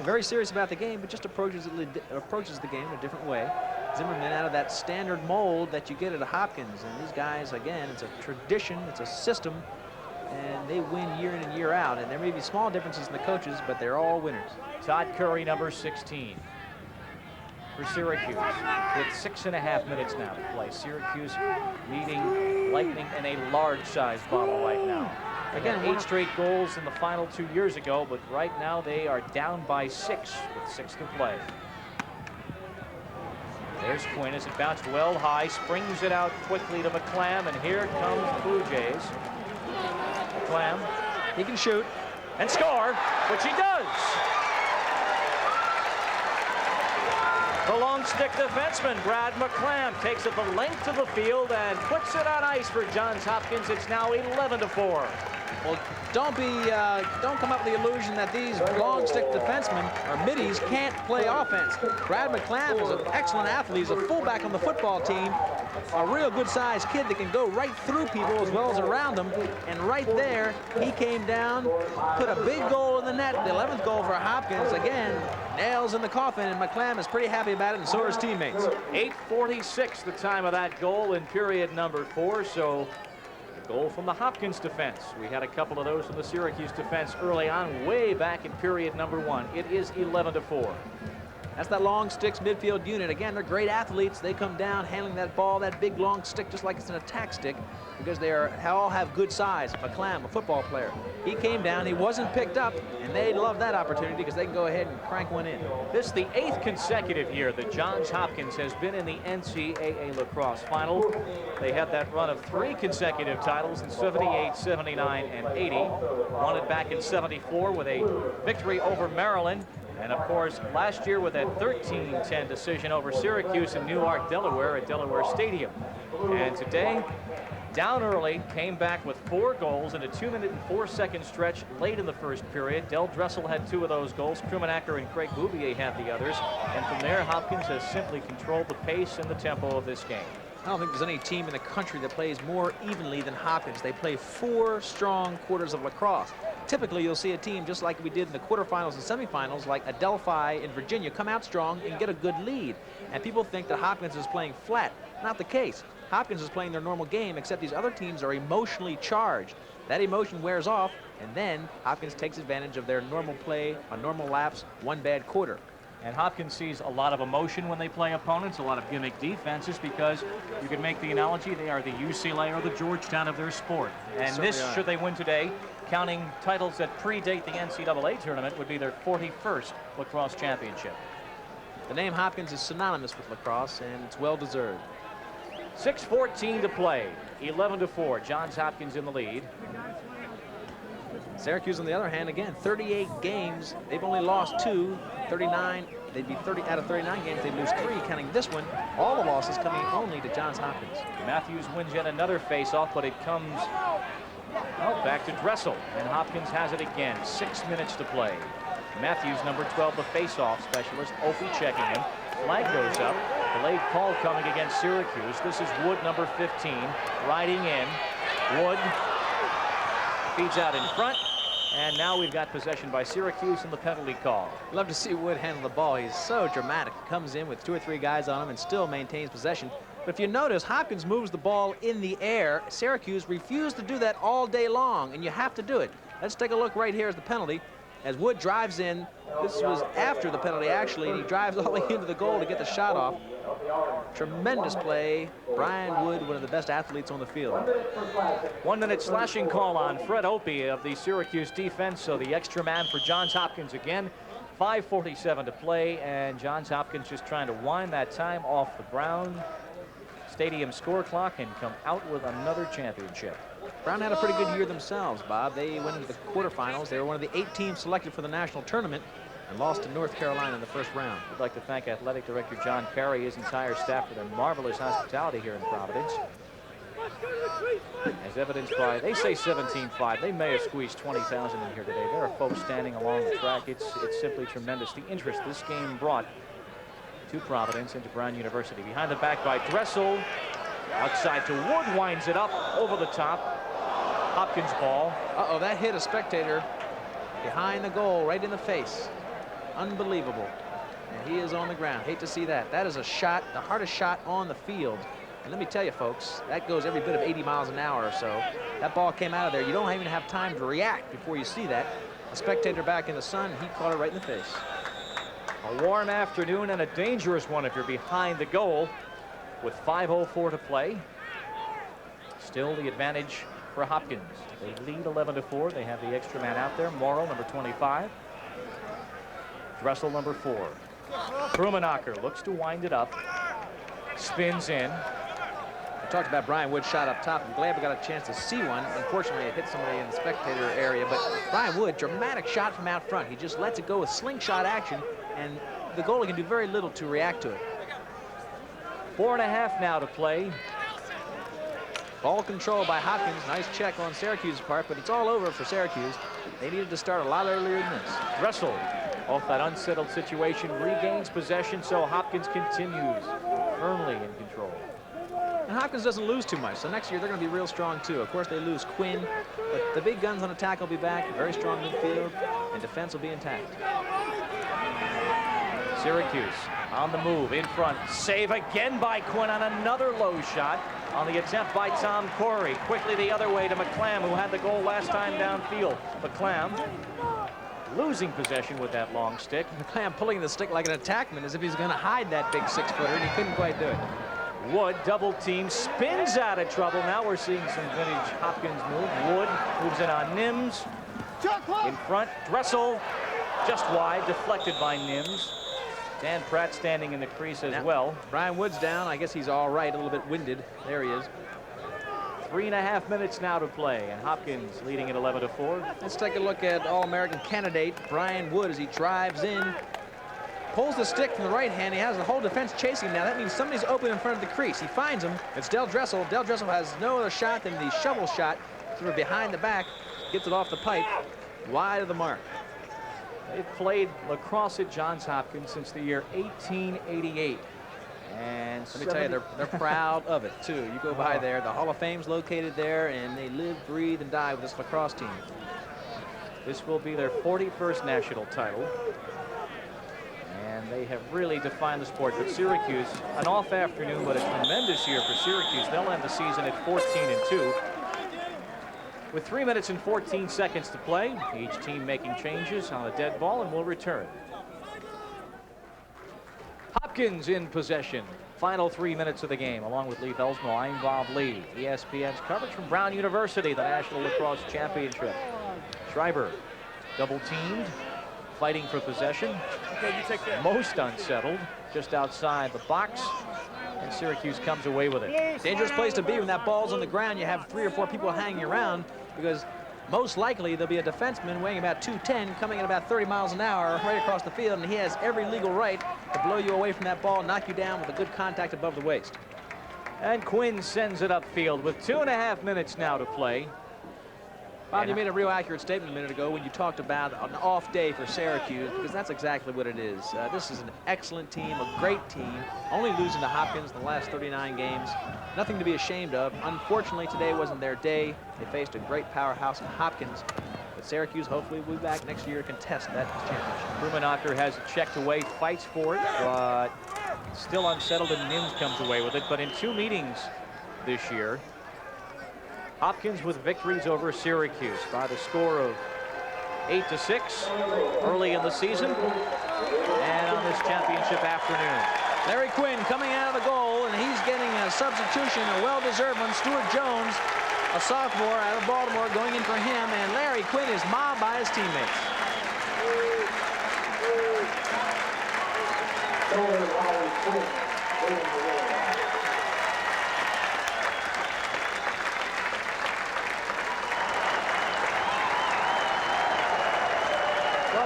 Very serious about the game, but just approaches the game in a different way. Zimmerman out of that standard mold that you get at a Hopkins, and these guys, again, it's a tradition, it's a system, and they win year in and year out. And there may be small differences in the coaches, but they're all winners. Todd Curry, number 16 for Syracuse, with 6.5 minutes now to play. Syracuse leading Lightning in a large-sized bottle right now. Again, 8 straight goals in the final 2 years ago, but right now they are down by 6 with 6 to play. There's Quinn as it bounced well high, springs it out quickly to McClam, and here comes the Blue Jays. McClam, he can shoot and score, which he does. The long stick defenseman, Brad McClam, takes it the length of the field and puts it on ice for Johns Hopkins. It's now 11-4. Well, don't come up with the illusion that these long stick defensemen or middies can't play offense. Brad McClam is an excellent athlete. He's a fullback on the football team, a real good-sized kid that can go right through people as well as around them. And right there, he came down, put a big goal in the net, the 11th goal for Hopkins. Again, nails in the coffin, and McClam is pretty happy about it, and so are his teammates. 8:46 the time of that goal in period number 4, so Goal from the Hopkins defense. We had a couple of those from the Syracuse defense early on, way back in period number 1. It is 11-4. That's that long sticks midfield unit. Again, they're great athletes. They come down handling that ball, that big long stick, just like it's an attack stick, because they all have good size. McClam, a football player, he came down, he wasn't picked up, and they love that opportunity because they can go ahead and crank one in. This is the 8th consecutive year that Johns Hopkins has been in the NCAA lacrosse final. They had that run of 3 consecutive titles in 78, 79, and 80. Won it back in 74 with a victory over Maryland. And of course, last year with that 13-10 decision over Syracuse in Newark, Delaware at Delaware Stadium. And today, down early, came back with 4 goals in a 2-minute and 4-second stretch late in the first period. Del Dressel had 2 of those goals. Krumenacker and Craig Bubier had the others. And from there, Hopkins has simply controlled the pace and the tempo of this game. I don't think there's any team in the country that plays more evenly than Hopkins. They play 4 strong quarters of lacrosse. Typically, you'll see a team just like we did in the quarterfinals and semifinals, like Adelphi in Virginia, come out strong and get a good lead. And people think that Hopkins is playing flat. Not the case. Hopkins is playing their normal game, except these other teams are emotionally charged. That emotion wears off, and then Hopkins takes advantage of their normal play on normal laps, 1 bad quarter. And Hopkins sees a lot of emotion when they play opponents, a lot of gimmick defenses, because you could make the analogy they are the UCLA or the Georgetown of their sport. And this, should they win today, counting titles that predate the NCAA tournament, would be their 41st lacrosse championship. The name Hopkins is synonymous with lacrosse, and it's well deserved. 6:14 to play, 11-4. Johns Hopkins in the lead. Syracuse, on the other hand, again, 38 games. They've only lost 2, 39. They'd be 30 out of 39 games. They'd lose 3, counting this one. All the losses coming only to Johns Hopkins. Matthews wins yet another face-off, but it comes back to Dressel, and Hopkins has it again. 6 minutes to play. Matthews, number 12, the face-off specialist. Opie checking him. Flag goes up. Delayed call coming against Syracuse. This is Wood, number 15, riding in. Wood feeds out in front, and now we've got possession by Syracuse and the penalty call. Love to see Wood handle the ball. He's so dramatic. He comes in with 2 or 3 guys on him and still maintains possession. But if you notice, Hopkins moves the ball in the air. Syracuse refused to do that all day long, and you have to do it. Let's take a look right here as the penalty. As Wood drives in, this was after the penalty actually, and he drives all the way into the goal to get the shot off. Tremendous play. Brian Wood, one of the best athletes on the field. 1 minute slashing call on Fred Opie of the Syracuse defense, so the extra man for Johns Hopkins again. 5:47 to play, and Johns Hopkins just trying to wind that time off the Brown Stadium score clock and come out with another championship. Brown had a pretty good year themselves, Bob. They went into the quarterfinals. They were one of the 8 teams selected for the national tournament and lost to North Carolina in the first round. We'd like to thank Athletic Director John Perry, his entire staff, for their marvelous hospitality here in Providence. As evidenced by, they say 17-5. They may have squeezed 20,000 in here today. There are folks standing along the track. It's simply tremendous. The interest this game brought to Providence and to Brown University. Behind the back by Dressel. Outside to Wood, winds it up over the top. Hopkins ball. Uh-oh, that hit a spectator behind the goal, right in the face. Unbelievable. And he is on the ground. Hate to see that. That is a shot, the hardest shot on the field. And let me tell you, folks, that goes every bit of 80 miles an hour or so. That ball came out of there. You don't even have time to react before you see that. A spectator back in the sun, he caught it right in the face. A warm afternoon and a dangerous one if you're behind the goal. With 5:04 to play, still the advantage for Hopkins. They lead 11-4. They have the extra man out there. Morrill, number 25. Dressel, number 4. Krumenacker looks to wind it up. Spins in. I talked about Brian Wood's shot up top. I'm glad we got a chance to see one. Unfortunately, it hit somebody in the spectator area. But Brian Wood, dramatic shot from out front. He just lets it go with slingshot action, and the goalie can do very little to react to it. 4.5 now to play. Ball control by Hopkins. Nice check on Syracuse's part, but it's all over for Syracuse. They needed to start a lot earlier than this. Dressel, off that unsettled situation, regains possession, so Hopkins continues firmly in control. And Hopkins doesn't lose too much, so next year they're going to be real strong too. Of course, they lose Quinn, but the big guns on attack will be back, very strong midfield, and defense will be intact. Syracuse on the move in front. Save again by Quinn on another low shot. on the attempt by Tom Corey. Quickly the other way to McClam, who had the goal last time downfield. McClam losing possession with that long stick. McClam pulling the stick like an attackman as if he's going to hide that big 6-footer, and he couldn't quite do it. Wood double team, spins out of trouble. Now we're seeing some vintage Hopkins move. Wood moves in on Nims. In front, Dressel just wide, deflected by Nims. Dan Pratt standing in the crease as well. Brian Wood's down. I guess he's all right, a little bit winded. There he is. 3.5 minutes now to play, and Hopkins leading at 11-4. Let's take a look at All-American candidate Brian Wood as he drives in. Pulls the stick from the right hand. He has the whole defense chasing him now. That means somebody's open in front of the crease. He finds him. It's Del Dressel. Del Dressel has no other shot than the shovel shot sort of behind the back. Gets it off the pipe. Wide of the mark. They've played lacrosse at Johns Hopkins since the year 1888. And let me tell you, they're proud of it, too. You go by there, the Hall of Fame's located there, and they live, breathe, and die with this lacrosse team. This will be their 41st national title. And they have really defined the sport. But Syracuse, an off afternoon, but a tremendous year for Syracuse. They'll end the season at 14-2. With 3 minutes and 14 seconds to play, each team making changes on a dead ball, and will return. Hopkins in possession. Final 3 minutes of the game, along with Lee Felsmo. I'm Bob Lee. ESPN's coverage from Brown University, the National Lacrosse Championship. Schreiber double teamed, fighting for possession. Okay, you take that. Most unsettled, just outside the box. And Syracuse comes away with it. Dangerous place to be when that ball's on the ground. You have 3 or 4 people hanging around, because most likely there'll be a defenseman weighing about 210 coming at about 30 miles an hour right across the field, and he has every legal right to blow you away from that ball, knock you down with a good contact above the waist. And Quinn sends it upfield with 2.5 minutes now to play. Bob, you made a real accurate statement a minute ago when you talked about an off day for Syracuse, because that's exactly what it is. This is an excellent team, a great team, only losing to Hopkins in the last 39 games. Nothing to be ashamed of. Unfortunately, today wasn't their day. They faced a great powerhouse in Hopkins. But Syracuse hopefully will be back next year to contest that championship. Brumanacre has it checked away, fights for it, but still unsettled, and Nims comes away with it. But in 2 meetings this year, Hopkins with victories over Syracuse by the score of 8-6 early in the season and on this championship afternoon. Larry Quinn coming out of the goal, and he's getting a substitution, a well-deserved one. Stuart Jones, a sophomore out of Baltimore, going in for him, and Larry Quinn is mobbed by his teammates.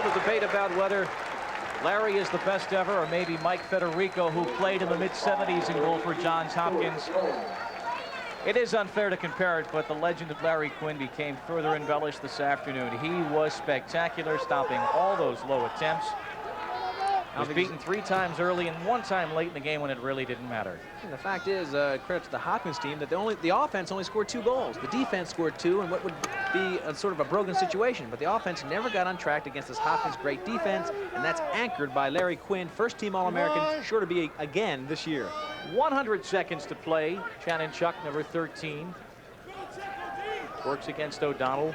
The debate about whether Larry is the best ever, or maybe Mike Federico, who played in the mid-70s in goal for Johns Hopkins. It is unfair to compare it, but the legend of Larry Quinn became further embellished this afternoon. He was spectacular, stopping all those low attempts. Was beaten 3 times early and 1 time late in the game when it really didn't matter. And the fact is, credit to the Hopkins team, that the offense only scored 2 goals. The defense scored 2 in what would be a sort of a broken situation. But the offense never got untracked against this Hopkins great defense, and that's anchored by Larry Quinn, first-team All-American, sure to be again this year. 100 seconds to play. Shannon Chuck, number 13, works against O'Donnell.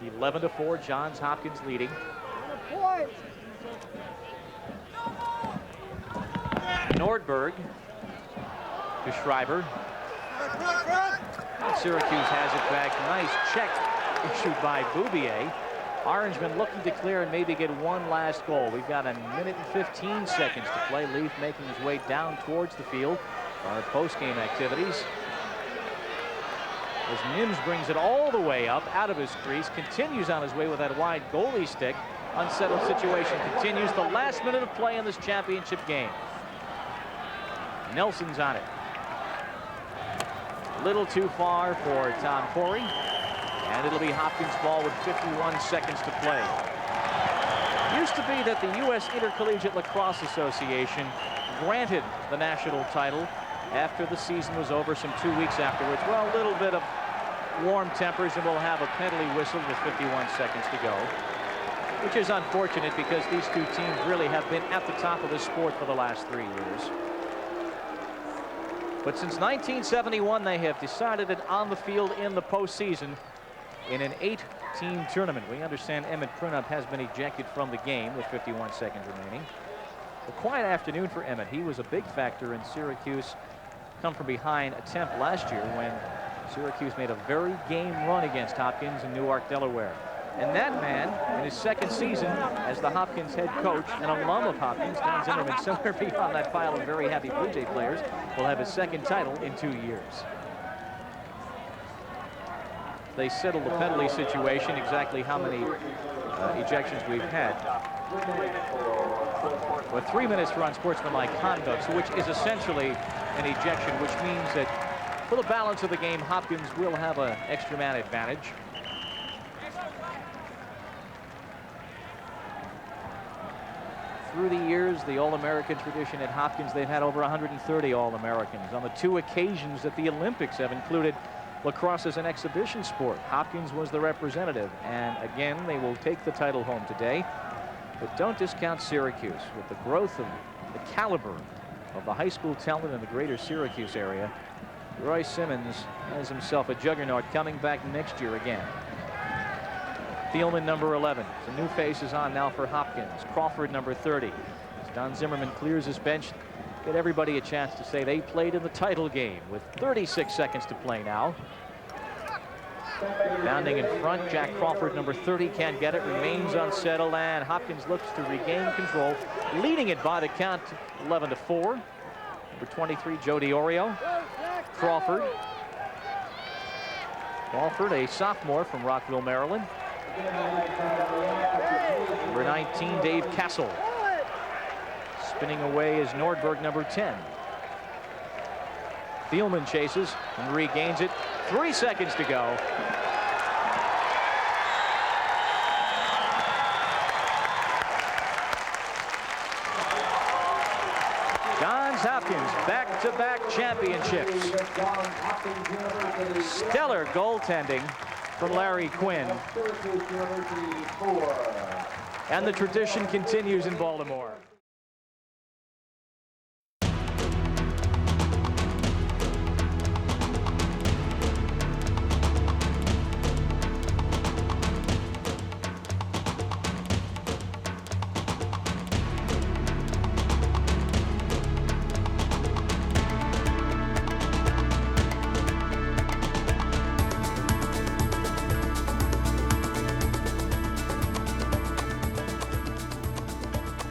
11-4, Johns Hopkins leading. Nordberg to Schreiber. Syracuse has it back. Nice check issued by Bubier. Orangemen looking to clear and maybe get 1 last goal. We've got 1 minute and 15 seconds to play. Leaf making his way down towards the field for our post-game activities. As Nims brings it all the way up out of his crease, continues on his way with that wide goalie stick. Unsettled situation continues. The last minute of play in this championship game. Nelson's on it. A little too far for Tom Corey. And it'll be Hopkins' ball with 51 seconds to play. It used to be that the U.S. Intercollegiate Lacrosse Association granted the national title after the season was over, some 2 weeks afterwards. Well, a little bit of warm tempers, and we'll have a penalty whistle with 51 seconds to go, which is unfortunate because these 2 teams really have been at the top of the sport for the last 3 years. But since 1971, they have decided it on the field in the postseason in an 8-team tournament. We understand Emmett Prunup has been ejected from the game with 51 seconds remaining. A quiet afternoon for Emmett. He was a big factor in Syracuse come from behind attempt last year when Syracuse made a very game run against Hopkins in Newark, Delaware. And that man, in his second season as the Hopkins head coach, an alum of Hopkins, Don Zimmerman, somewhere beyond that pile of very happy Blue Jay players, will have his second title in 2 years. They settled the penalty situation, exactly how many ejections we've had. With 3 minutes for unsportsmanlike conduct, which is essentially an ejection, which means that for the balance of the game, Hopkins will have an extra man advantage. Through the years, the All-American tradition at Hopkins, they've had over 130 All-Americans. On the 2 occasions that the Olympics have included lacrosse as an exhibition sport, Hopkins was the representative. And again, they will take the title home today. But don't discount Syracuse. With the growth of the caliber of the high school talent in the greater Syracuse area, Roy Simmons has himself a juggernaut coming back next year again. Thielman, number 11. Some new faces on now for Hopkins. Crawford, number 30. As Don Zimmerman clears his bench, get everybody a chance to say they played in the title game with 36 seconds to play now. Bounding in front, Jack Crawford, number 30, can't get it, remains unsettled, and Hopkins looks to regain control, leading it by the count 11-4. Number 23, Joe DiOrio. Crawford, a sophomore from Rockville, Maryland. Number 19, Dave Castle. Spinning away is Nordberg, number 10. Thielman chases and regains it. 3 seconds to go. Johns Hopkins back-to-back championships. Stellar goaltending from Larry Quinn. And the tradition continues in Baltimore.